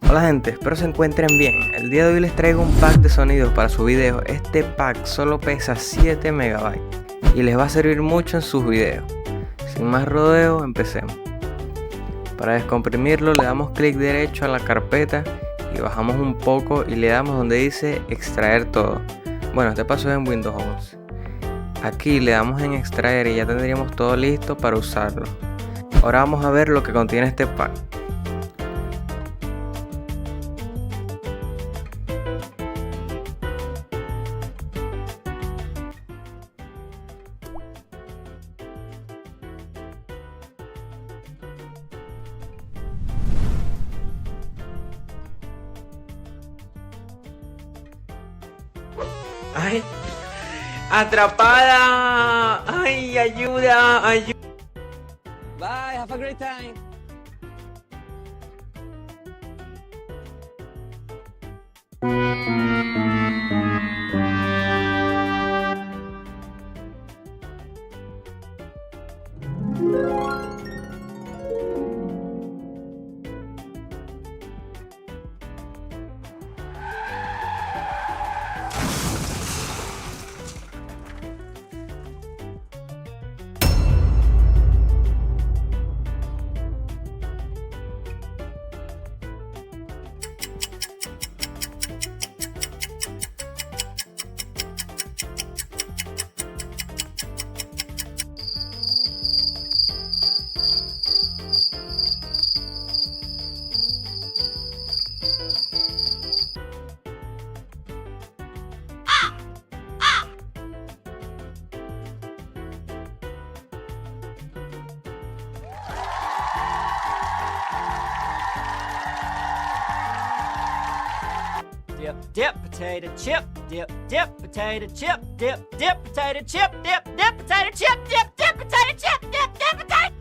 Hola gente, espero se encuentren bien. El día de hoy les traigo un pack de sonidos para su video. Este pack solo pesa 7 MB y les va a servir mucho en sus videos. Sin más rodeo, empecemos. Para descomprimirlo le damos clic derecho a la carpeta y bajamos un poco y le damos donde dice extraer todo. Bueno, este paso es en Windows 11. Aquí le damos en extraer y ya tendríamos todo listo para usarlo. Ahora vamos a ver lo que contiene este pack. ¡Ay! ¡Atrapada! ¡Ay, ayuda! ¡Ayuda! Bye, have a great time. Dip, dip, potato chip, dip, dip, potato chip, dip, dip, potato chip, dip, dip, potato chip, dip, dip, potato chip, dip, dip, potato.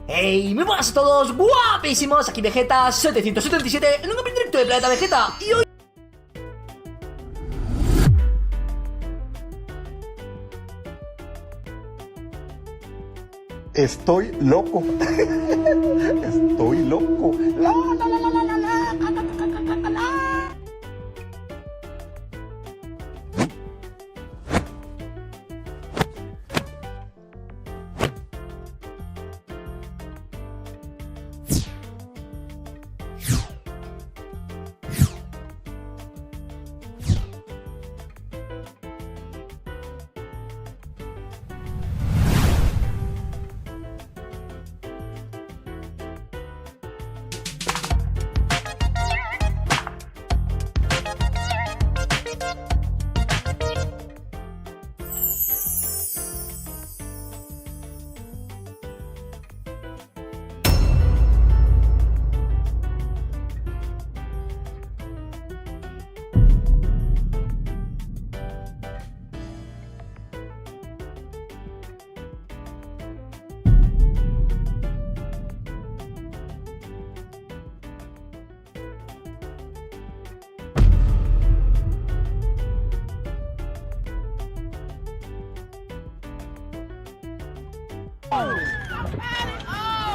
¡Hey! Muy buenas a todos, guapísimos, aquí Vegeta 777 en un capítulo directo de Planeta Vegeta. Y hoy estoy loco. Estoy loco.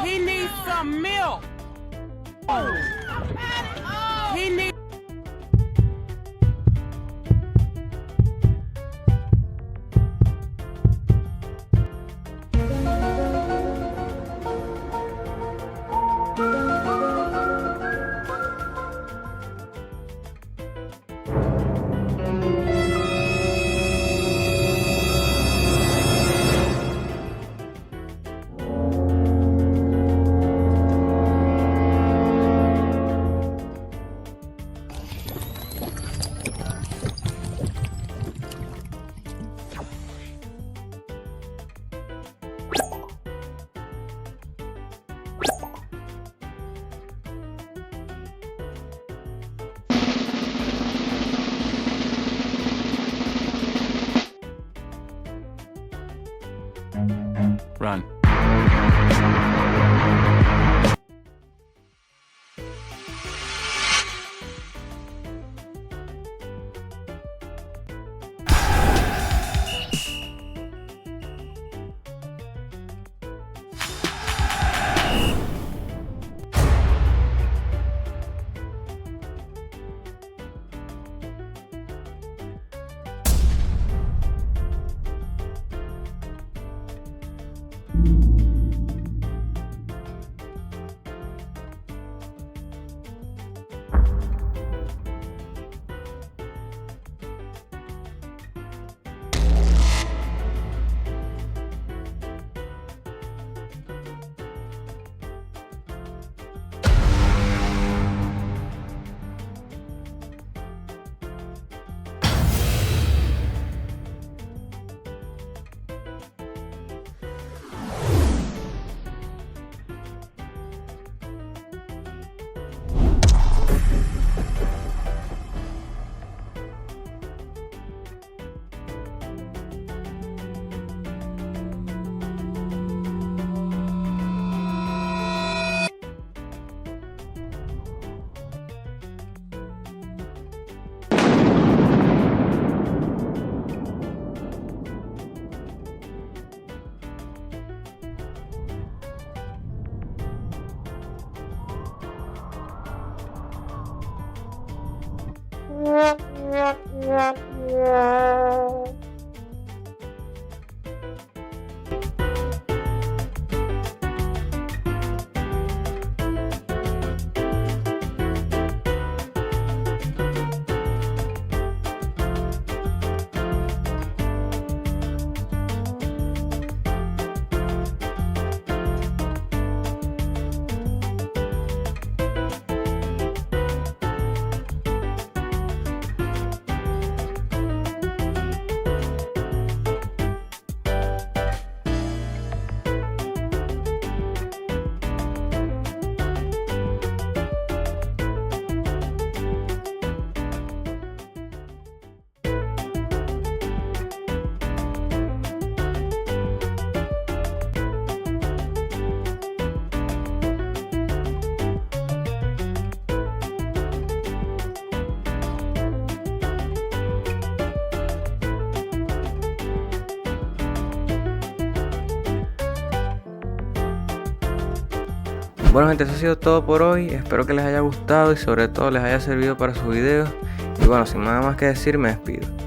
He needs some milk. He needs. Run. Bueno gente, eso ha sido todo por hoy, espero que les haya gustado y sobre todo les haya servido para sus videos. Y bueno, sin nada más que decir, me despido.